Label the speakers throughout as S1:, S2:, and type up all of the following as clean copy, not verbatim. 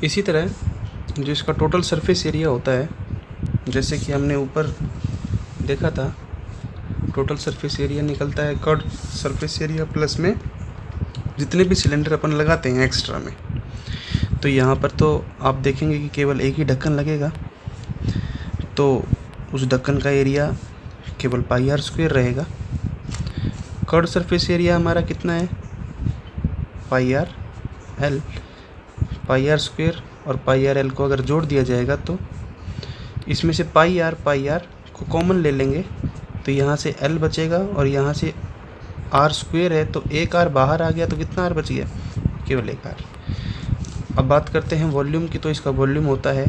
S1: इसी तरह जो इसका टोटल सरफेस एरिया होता है, जैसे कि हमने ऊपर देखा था, टोटल सरफेस एरिया निकलता है कर्व सरफेस एरिया प्लस में जितने भी सिलेंडर अपन लगाते हैं एक्स्ट्रा में। तो यहाँ पर तो आप देखेंगे कि केवल एक ही ढक्कन लगेगा, तो उस ढक्कन का एरिया केवल पाई आर स्क्वायर रहेगा। कर्व सरफेस एरिया हमारा कितना है, pi r l. Pi are square और पाई आर एल को अगर जोड़ दिया जाएगा तो इसमें से पाई आर को कॉमन ले लेंगे, तो यहाँ से एल बचेगा और यहाँ से आर स्क्वायर है, तो एक आर बाहर आ गया, तो कितना आर बच गया, केवल एक आर। अब बात करते हैं वॉल्यूम की, तो इसका वॉल्यूम होता है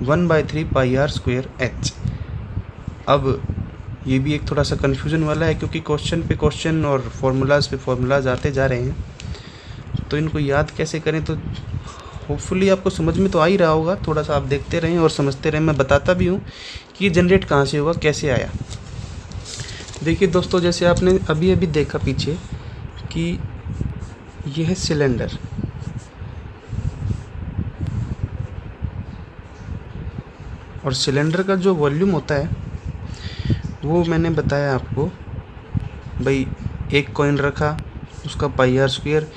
S1: 1/3 पाई आर स्क्वायर एच। अब ये भी एक थोड़ा सा कन्फ्यूज़न वाला है, क्योंकि क्वेश्चन पे क्वेश्चन और फार्मूलाज़ पे फार्मूलाज़ आते जा रहे हैं, तो इनको याद कैसे करें। तो होपफुली आपको समझ में तो आ ही रहा होगा, थोड़ा सा आप देखते रहें और समझते रहें। मैं बताता भी हूँ कि ये जनरेट कहाँ से हुआ, कैसे आया। देखिए दोस्तों, जैसे आपने अभी अभी देखा पीछे कि यह है सिलेंडर, और सिलेंडर का जो वॉल्यूम होता है वो मैंने बताया आपको, भाई एक कॉइन रखा, उसका पाई आर स्क्वायर,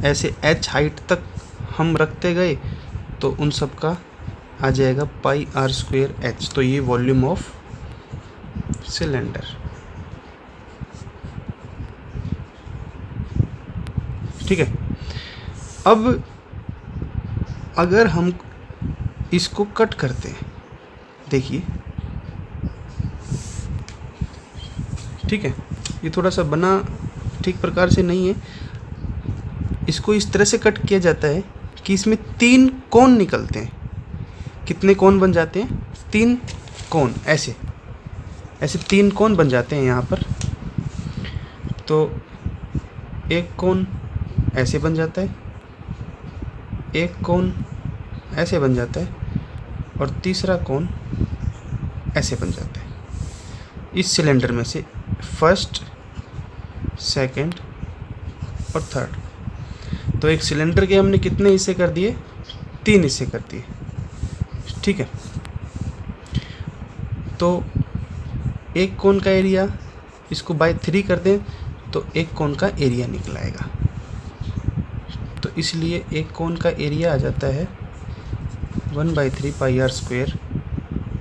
S1: ऐसे एच हाइट तक हम रखते गए तो उन सब का आ जाएगा पाई आर स्क्वायर एच। तो ये वॉल्यूम ऑफ सिलेंडर। ठीक है। अब अगर हम इसको कट करते हैं, देखिए, ठीक है, ये थोड़ा सा बना ठीक प्रकार से नहीं है। इसको इस तरह से कट किया जाता है कि इसमें 3 कोण निकलते हैं। कितने कोण बन जाते हैं, 3 कोण, ऐसे 3 कोण बन जाते हैं यहाँ पर। तो एक कोण ऐसे बन जाता है, एक कोण ऐसे बन जाता है, और तीसरा कोण ऐसे बन जाता है। इस सिलेंडर में से फर्स्ट, सेकंड और थर्ड। तो एक सिलेंडर के हमने कितने हिस्से कर दिए, 3 हिस्से कर दिए। ठीक है। तो एक कोण का एरिया, इसको बाय 3 कर दें तो एक कोण का एरिया निकल आएगा। तो इसलिए एक कोण का एरिया आ जाता है 1/3 पाई आर स्क्वायर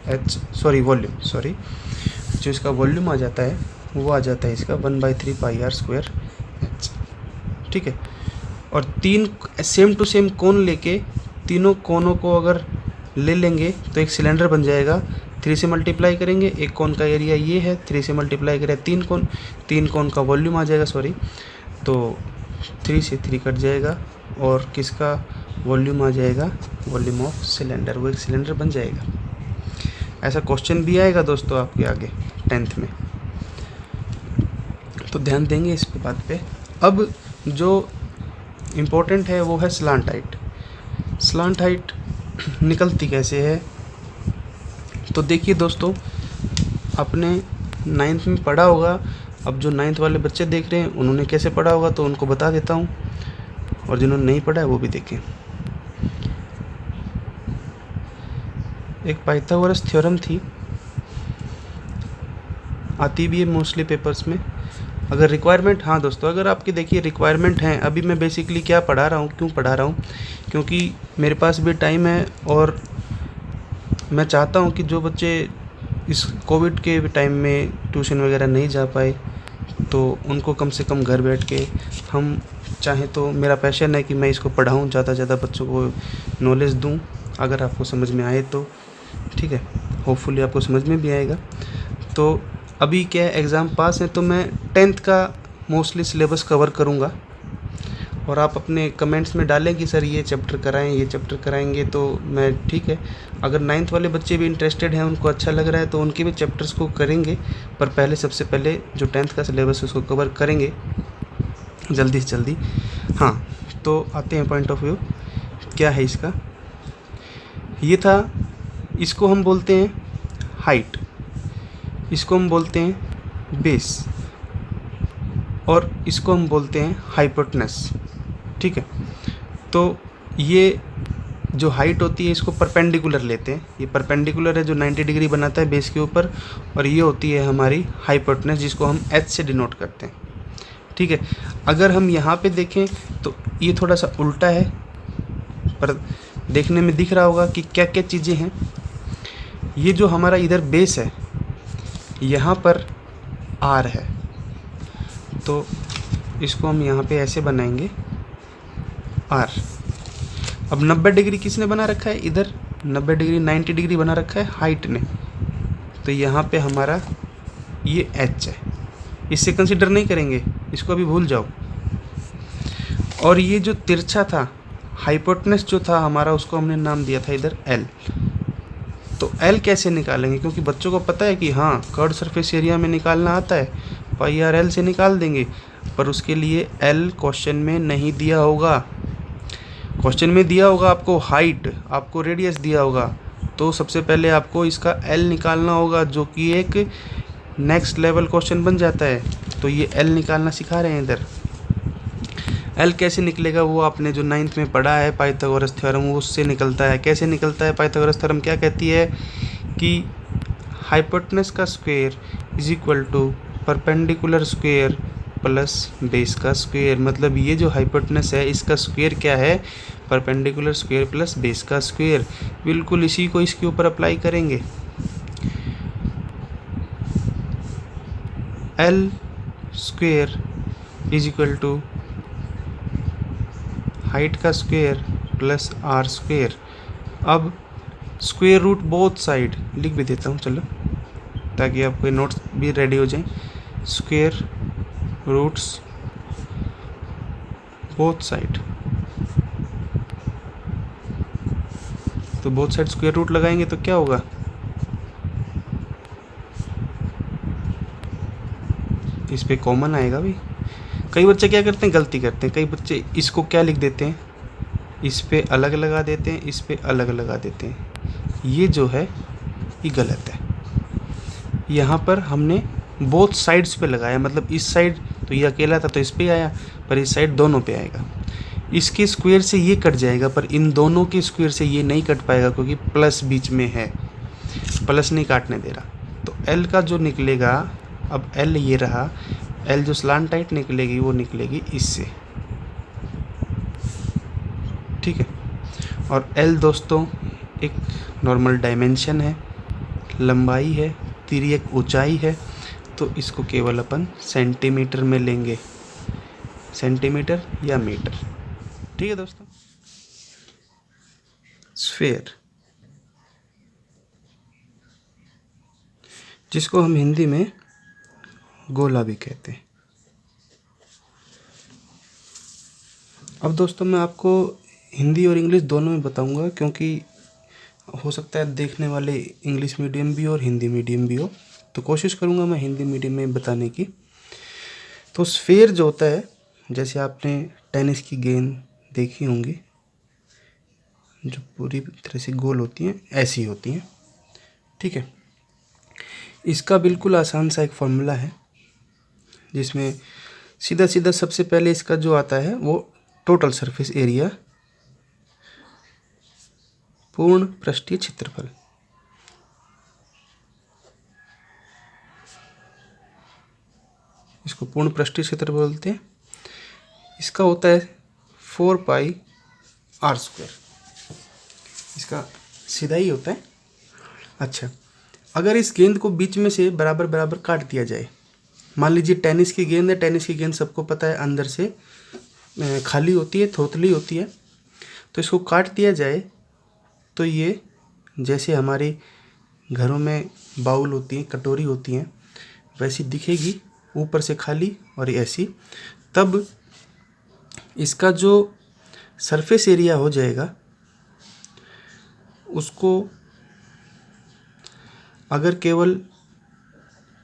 S1: एच, वॉल्यूम, जो इसका वॉल्यूम आ जाता है वो आ जाता है इसका 1/3 पाई आर स्क्वायर एच। ठीक है। और 3 सेम टू सेम कोण लेके तीनों कोनों को अगर ले लेंगे तो एक सिलेंडर बन जाएगा। 3 से मल्टीप्लाई करेंगे, एक कोण का एरिया ये है, 3 से मल्टीप्लाई करें 3 कोण का वॉल्यूम आ जाएगा, तो 3 से 3 कट जाएगा और किसका वॉल्यूम आ जाएगा, वॉल्यूम ऑफ सिलेंडर। वो एक सिलेंडर बन जाएगा। ऐसा क्वेश्चन भी आएगा दोस्तों आपके आगे 10th में, तो ध्यान देंगे इस बात पे। अब जो इम्पोर्टेंट है वो है स्लांट हाइट। स्लांट हाइट निकलती कैसे है, तो देखिए दोस्तों, आपने 9th में पढ़ा होगा। अब जो 9th वाले बच्चे देख रहे हैं उन्होंने कैसे पढ़ा होगा, तो उनको बता देता हूँ, और जिन्होंने नहीं पढ़ा है वो भी देखें। एक पाइथागोरस थ्योरम थी, आती भी है मोस्टली पेपर्स में। अगर रिक्वायरमेंट, हाँ दोस्तों, अगर आपकी देखिए रिक्वायरमेंट है, अभी मैं बेसिकली क्या पढ़ा रहा हूँ, क्यों पढ़ा रहा हूँ, क्योंकि मेरे पास भी टाइम है और मैं चाहता हूँ कि जो बच्चे इस कोविड के टाइम में ट्यूशन वगैरह नहीं जा पाए, तो उनको कम से कम घर बैठ के हम चाहें तो, मेरा पैशन है कि मैं इसको पढ़ाऊँ, ज़्यादा से ज़्यादा बच्चों को नॉलेज दूँ। अगर आपको समझ में आए तो ठीक है, होपफुली आपको समझ में भी आएगा। तो अभी क्या है, एग्ज़ाम पास है, तो मैं 10th का मोस्टली सिलेबस कवर करूँगा, और आप अपने कमेंट्स में डालें कि सर ये चैप्टर कराएं, ये चैप्टर कराएंगे, तो मैं ठीक है। अगर 9th वाले बच्चे भी इंटरेस्टेड हैं, उनको अच्छा लग रहा है, तो उनके भी चैप्टर्स को करेंगे, पर पहले सबसे पहले जो 10th का सिलेबस है उसको कवर करेंगे जल्दी से जल्दी। हाँ, तो आते हैं पॉइंट ऑफ व्यू क्या है इसका। ये था, इसको हम बोलते हैं हाइट, इसको हम बोलते हैं बेस, और इसको हम बोलते हैं हाइपोटेनस। ठीक है। तो ये जो हाइट होती है इसको परपेंडिकुलर लेते हैं, ये परपेंडिकुलर है जो 90 डिग्री बनाता है बेस के ऊपर, और ये होती है हमारी हाइपोटेनस जिसको हम एच से डिनोट करते हैं। ठीक है, अगर हम यहाँ पे देखें तो ये थोड़ा सा उल्टा है, पर देखने में दिख रहा होगा कि क्या क्या चीज़ें हैं। ये जो हमारा इधर बेस है यहाँ पर आर है, तो इसको हम यहाँ पे ऐसे बनाएंगे आर। अब 90 डिग्री किसने बना रखा है, इधर 90 डिग्री 90 डिग्री बना रखा है हाइट ने, तो यहाँ पे हमारा ये एच है, इससे कंसिडर नहीं करेंगे, इसको अभी भूल जाओ। और ये जो तिरछा था हाइपोटेनस जो था हमारा, उसको हमने नाम दिया था इधर एल। तो एल कैसे निकालेंगे, क्योंकि बच्चों को पता है कि हाँ कर्व सरफेस एरिया में निकालना आता है, पाई आर एल से निकाल देंगे, पर उसके लिए एल क्वेश्चन में नहीं दिया होगा। क्वेश्चन में दिया होगा आपको हाइट, आपको रेडियस दिया होगा, तो सबसे पहले आपको इसका एल निकालना होगा, जो कि एक नेक्स्ट लेवल क्वेश्चन बन जाता है। तो ये एल निकालना सिखा रहे हैं इधर। एल कैसे निकलेगा वो आपने जो 9th में पढ़ा है पाइथागोरस थ्योरम, वो उससे निकलता है। कैसे निकलता है पाइथागोरस थ्योरम, क्या कहती है कि हाइपोटेनस का square is equal to perpendicular square plus base का स्क्वायर। मतलब ये जो हाइपोटेनस है इसका स्क्वायर क्या है, परपेंडिकुलर स्क्वायर प्लस बेस का स्क्वायर। बिल्कुल इसी को इसके ऊपर अप्लाई करेंगे। L square is equal to height का स्क्वायर प्लस आर स्क्वायर। अब स्क्वायर रूट बोथ साइड लिख भी देता हूँ चलो, ताकि आपके नोट्स भी रेडी हो जाएं। स्क्वायर रूट्स बोथ साइड, तो बोथ साइड स्क्वायर रूट लगाएंगे तो क्या होगा, इस पे कॉमन आएगा भाई। कई बच्चे क्या करते हैं, गलती करते हैं, कई बच्चे इसको क्या लिख देते हैं, इस पे अलग लगा देते हैं, इस पे अलग लगा देते हैं। ये जो है ये गलत है। यहाँ पर हमने बोथ साइड्स पे लगाया, मतलब इस साइड तो ये अकेला था तो इस पे आया, पर इस साइड दोनों पे आएगा। इसके स्क्वायर से ये कट जाएगा, पर इन दोनों के स्क्वायर से ये नहीं कट पाएगा, क्योंकि प्लस बीच में है, प्लस नहीं काटने दे रहा। तो एल का जो निकलेगा, अब एल ये रहा, एल जो स्लांट टाइट निकलेगी वो निकलेगी इससे। ठीक है, और एल दोस्तों एक नॉर्मल डायमेंशन है, लंबाई है, तिर्यक ऊंचाई है, तो इसको केवल अपन सेंटीमीटर में लेंगे, सेंटीमीटर या मीटर। ठीक है दोस्तों। स्फीयर, जिसको हम हिंदी में गोला भी कहते हैं। अब दोस्तों मैं आपको हिंदी और इंग्लिश दोनों में बताऊंगा, क्योंकि हो सकता है देखने वाले इंग्लिश मीडियम भी और हिंदी मीडियम भी हो, तो कोशिश करूंगा मैं हिंदी मीडियम में बताने की। तो स्फीयर जो होता है, जैसे आपने टेनिस की गेंद देखी होंगी जो पूरी तरह से गोल होती हैं, ऐसी होती हैं। ठीक है, इसका बिल्कुल आसान सा एक फॉर्मूला है, जिसमें सीधा सीधा सबसे पहले इसका जो आता है वो टोटल सरफेस एरिया पूर्ण पृष्ठीय क्षेत्रफल। इसको पूर्ण पृष्ठीय क्षेत्रफल बोलते हैं। इसका होता है 4 पाई आर स्क्वायर, इसका सीधा ही होता है। अच्छा, अगर इस गेंद को बीच में से बराबर बराबर काट दिया जाए, मान लीजिए टेनिस की गेंद है, टेनिस की गेंद सबको पता है अंदर से खाली होती है, थोथली होती है, तो इसको काट दिया जाए तो ये जैसे हमारे घरों में बाउल होती हैं, कटोरी होती हैं, वैसी दिखेगी, ऊपर से खाली और ऐसी। तब इसका जो सरफेस एरिया हो जाएगा, उसको अगर केवल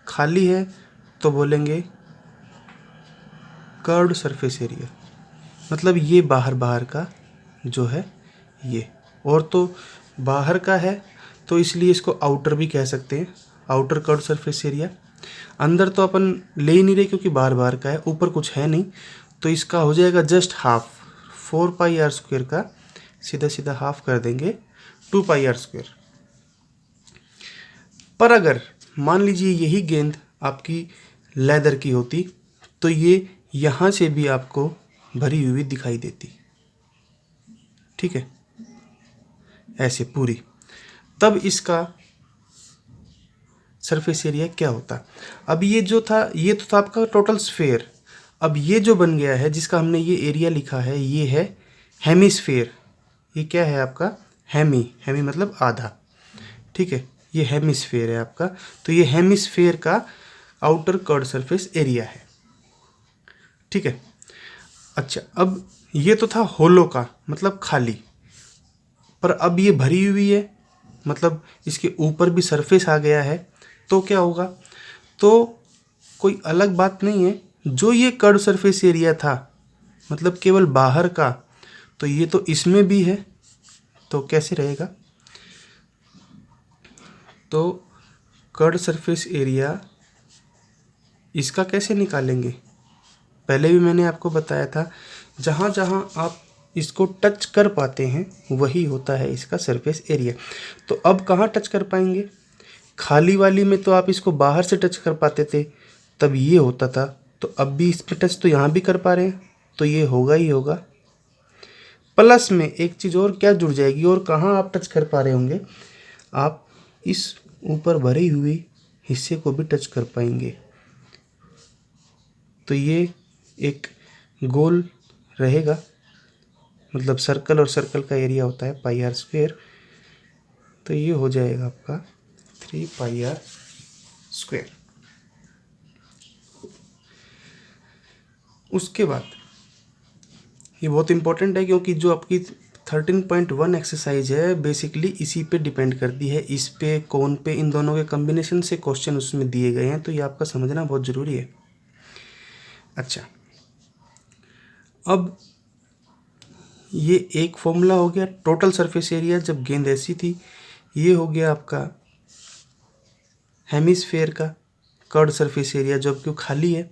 S1: खाली है तो बोलेंगे कर्व्ड सरफेस एरिया, मतलब ये बाहर बाहर का जो है ये, और तो बाहर का है तो इसलिए इसको आउटर भी कह सकते हैं, आउटर कर्व्ड सरफेस एरिया। अंदर तो अपन ले ही नहीं रहे क्योंकि बाहर बाहर का है, ऊपर कुछ है नहीं, तो इसका हो जाएगा just half 4 pi are square का सीधा सीधा हाफ कर देंगे 2πr²। पर अगर मान लीजिए यही गेंद आपकी लेदर की होती तो ये यहाँ से भी आपको भरी हुई दिखाई देती, ठीक है, ऐसे पूरी। तब इसका सरफेस एरिया क्या होता। अब ये जो था ये तो था आपका टोटल स्फेयर। अब ये जो बन गया है जिसका हमने ये एरिया लिखा है ये है हेमिस्फेयर। ये क्या है आपका हेमी मतलब आधा, ठीक है, ये हेमिस्फेयर है आपका। तो ये हेमिस्फेयर का आउटर कर्ड सरफेस एरिया है, ठीक है। अच्छा, अब ये तो था होलो का मतलब खाली, पर अब ये भरी हुई है मतलब इसके ऊपर भी सरफेस आ गया है। तो क्या होगा, तो कोई अलग बात नहीं है, जो ये कर्व सरफेस एरिया था मतलब केवल बाहर का, तो ये तो इसमें भी है। तो कैसे रहेगा, तो कर्व सरफेस एरिया इसका कैसे निकालेंगे, पहले भी मैंने आपको बताया था, जहाँ जहाँ आप इसको टच कर पाते हैं वही होता है इसका सरफेस एरिया। तो अब कहाँ टच कर पाएंगे, खाली वाली में तो आप इसको बाहर से टच कर पाते थे तब ये होता था, तो अब भी इस पर टच तो यहाँ भी कर पा रहे हैं, तो ये होगा ही होगा। प्लस में एक चीज़ और क्या जुड़ जाएगी, और कहाँ आप टच कर पा रहे होंगे, आप इस ऊपर भरी हुई हिस्से को भी टच कर पाएंगे। तो ये एक गोल रहेगा, मतलब सर्कल और सर्कल का एरिया होता है πr²। तो ये हो जाएगा आपका 3πr²। उसके बाद ये बहुत इंपॉर्टेंट है क्योंकि जो आपकी 13.1 एक्सरसाइज है बेसिकली इसी पे डिपेंड करती है, इस पे कोन पे इन दोनों के कम्बिनेशन से क्वेश्चन उसमें दिए गए हैं, तो ये आपका समझना बहुत ज़रूरी है। अच्छा, अब ये एक फॉर्मूला हो गया टोटल सरफेस एरिया जब गेंद ऐसी थी, ये हो गया आपका हेमिस्फेयर का कर्व्ड सरफेस एरिया जब क्यों खाली है,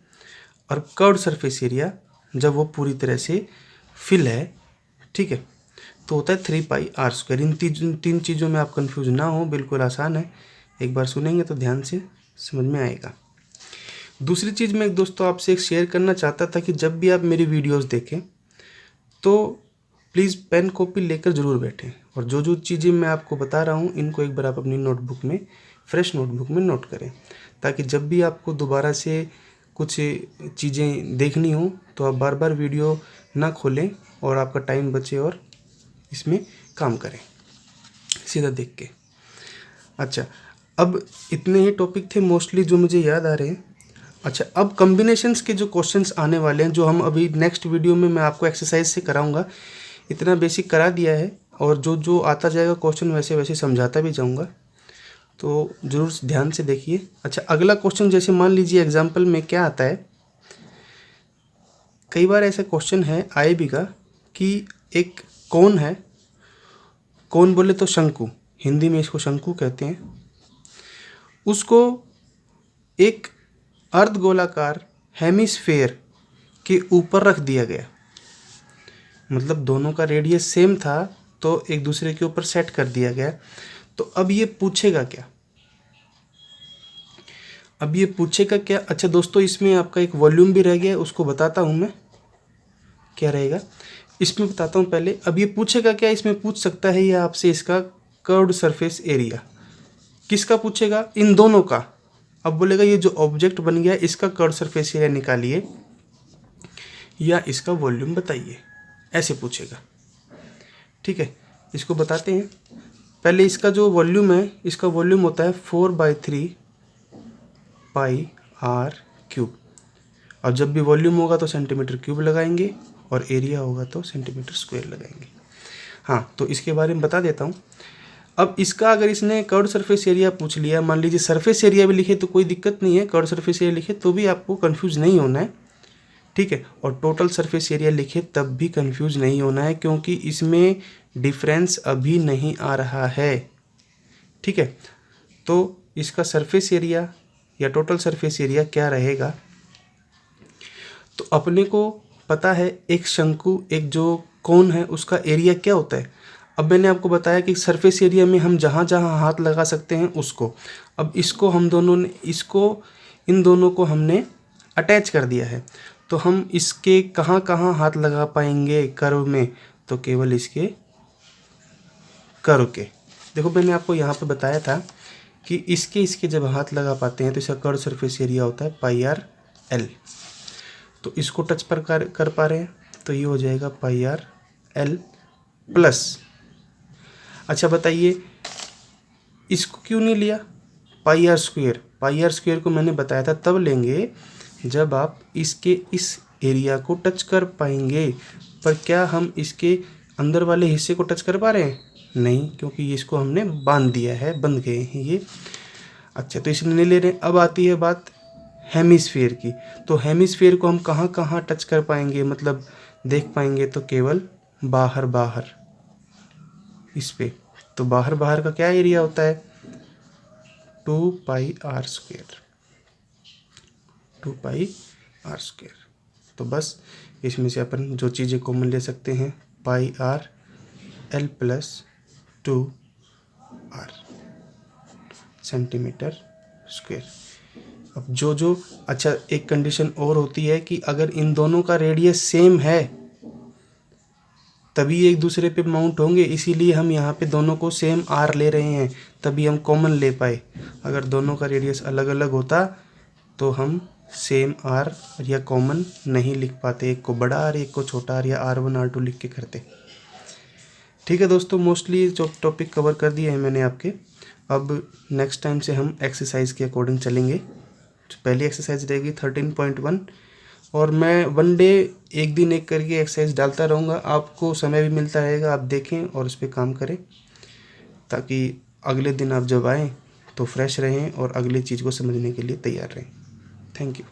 S1: और कर्व्ड सरफेस एरिया जब वो पूरी तरह से फिल है, ठीक है, तो होता है 3πr²। इन तीन चीज़ों में आप कंफ्यूज ना हो, बिल्कुल आसान है, एक बार सुनेंगे तो ध्यान से समझ में आएगा। दूसरी चीज़ मैं दोस्तों आपसे एक शेयर करना चाहता था कि जब भी आप मेरी वीडियोस देखें तो प्लीज़ पेन कॉपी लेकर ज़रूर बैठें, और जो जो चीज़ें मैं आपको बता रहा हूँ इनको एक बार आप अपनी नोटबुक में, फ्रेश नोटबुक में नोट करें, ताकि जब भी आपको दोबारा से कुछ चीज़ें देखनी हो तो आप बार बार वीडियो ना खोलें और आपका टाइम बचे और इसमें काम करें सीधा देख के। अच्छा, अब इतने ही टॉपिक थे मोस्टली जो मुझे याद आ रहे हैं। अच्छा, अब कॉम्बिनेशंस के जो क्वेश्चंस आने वाले हैं, जो हम अभी नेक्स्ट वीडियो में मैं आपको एक्सरसाइज से कराऊंगा, इतना बेसिक करा दिया है, और जो जो आता जाएगा क्वेश्चन वैसे वैसे समझाता भी जाऊंगा, तो ज़रूर ध्यान से देखिए। अच्छा, अगला क्वेश्चन जैसे मान लीजिए एग्जाम्पल में क्या आता है, कई बार ऐसा क्वेश्चन है आईबी का कि एक कोन है, कोन बोले तो शंकु, हिंदी में इसको शंकु कहते हैं, उसको एक अर्धगोलाकार हेमिस्फेयर के ऊपर रख दिया गया, मतलब दोनों का रेडियस सेम था तो एक दूसरे के ऊपर सेट कर दिया गया। तो अब ये पूछेगा क्या, अब ये पूछेगा क्या। अच्छा दोस्तों, इसमें आपका एक वॉल्यूम भी रह गया, उसको बताता हूँ मैं क्या रहेगा, इसमें बताता हूँ पहले। अब ये पूछेगा क्या, इसमें पूछ सकता है ये आपसे इसका कर्व्ड सरफेस एरिया। किसका पूछेगा, इन दोनों का। अब बोलेगा ये जो ऑब्जेक्ट बन गया इसका कर्व्ड सरफेस एरिया निकालिए या इसका वॉल्यूम बताइए, ऐसे पूछेगा, ठीक है। इसको बताते हैं पहले। इसका जो वॉल्यूम है, इसका वॉल्यूम होता है 4/3πr³। और जब भी वॉल्यूम होगा तो सेंटीमीटर क्यूब लगाएंगे और एरिया होगा तो सेंटीमीटर स्क्वायर लगाएंगे। हाँ, तो इसके बारे में बता देता हूँ। अब इसका अगर इसने कर्व्ड सरफेस एरिया पूछ लिया, मान लीजिए सरफेस एरिया भी लिखे तो कोई दिक्कत नहीं है, कर्व्ड सरफेस एरिया लिखे तो भी आपको कंफ्यूज नहीं होना है, ठीक है। और टोटल सरफेस एरिया लिखे तब भी कंफ्यूज नहीं होना है, क्योंकि इसमें डिफरेंस अभी नहीं आ रहा है, ठीक है। तो इसका सरफेस एरिया या टोटल सरफेस एरिया क्या रहेगा, तो अपने को पता है एक शंकु, एक जो कोन है उसका एरिया क्या होता है, अब मैंने आपको बताया कि सरफेस एरिया में हम जहाँ जहाँ हाथ लगा सकते हैं उसको, अब इसको हम दोनों ने इन दोनों को हमने अटैच कर दिया है, तो हम इसके कहाँ कहाँ हाथ लगा पाएंगे कर्व में, तो केवल इसके कर्व के। देखो मैंने आपको यहाँ पे बताया था कि इसके जब हाथ लगा पाते हैं तो इसका कर्व सरफेस एरिया होता है पाई आर एल। तो इसको टच पर कर पा रहे हैं तो ये हो जाएगा पाई आर एल प्लस। अच्छा बताइए इसको क्यों नहीं लिया pi are square? Pi are square को मैंने बताया था तब लेंगे जब आप इसके इस एरिया को टच कर पाएंगे, पर क्या हम इसके अंदर वाले हिस्से को टच कर पा रहे हैं? नहीं, क्योंकि इसको हमने बांध दिया है, बंध गए हैं ये। अच्छा तो इसलिए नहीं ले रहे हैं। अब आती है बात हेमिस्फीयर की, तो हेमिस्फीयर को हम कहाँ कहाँ टच कर पाएंगे, मतलब देख पाएंगे, तो केवल बाहर बाहर इस पे। तो बाहर बाहर का क्या एरिया होता है? 2 pi are square, 2 pi are square. तो बस इसमें से अपन जो चीज़ें कॉमन ले सकते हैं, pi r l plus 2 r centimetre square. अब जो अच्छा एक कंडीशन और होती है कि अगर इन दोनों का रेडियस सेम है तभी एक दूसरे पे माउंट होंगे, इसीलिए हम यहाँ पे दोनों को सेम आर ले रहे हैं, तभी हम कॉमन ले पाए। अगर दोनों का रेडियस अलग अलग होता तो हम सेम आर या कॉमन नहीं लिख पाते, एक को बड़ा आर एक को छोटा आर, या R1 R2 लिख के करते। ठीक है दोस्तों, मोस्टली जो टॉपिक कवर कर दिए हैं मैंने आपके। अब नेक्स्ट टाइम से हम एक्सरसाइज के अकॉर्डिंग चलेंगे। पहली एक्सरसाइज रहेगी 13.1 और मैं वन डे एक दिन एक करके एक्सरसाइज डालता रहूँगा, आपको समय भी मिलता रहेगा, आप देखें और उस पर काम करें ताकि अगले दिन आप जब आएँ तो फ्रेश रहें और अगली चीज़ को समझने के लिए तैयार रहें। Thank you.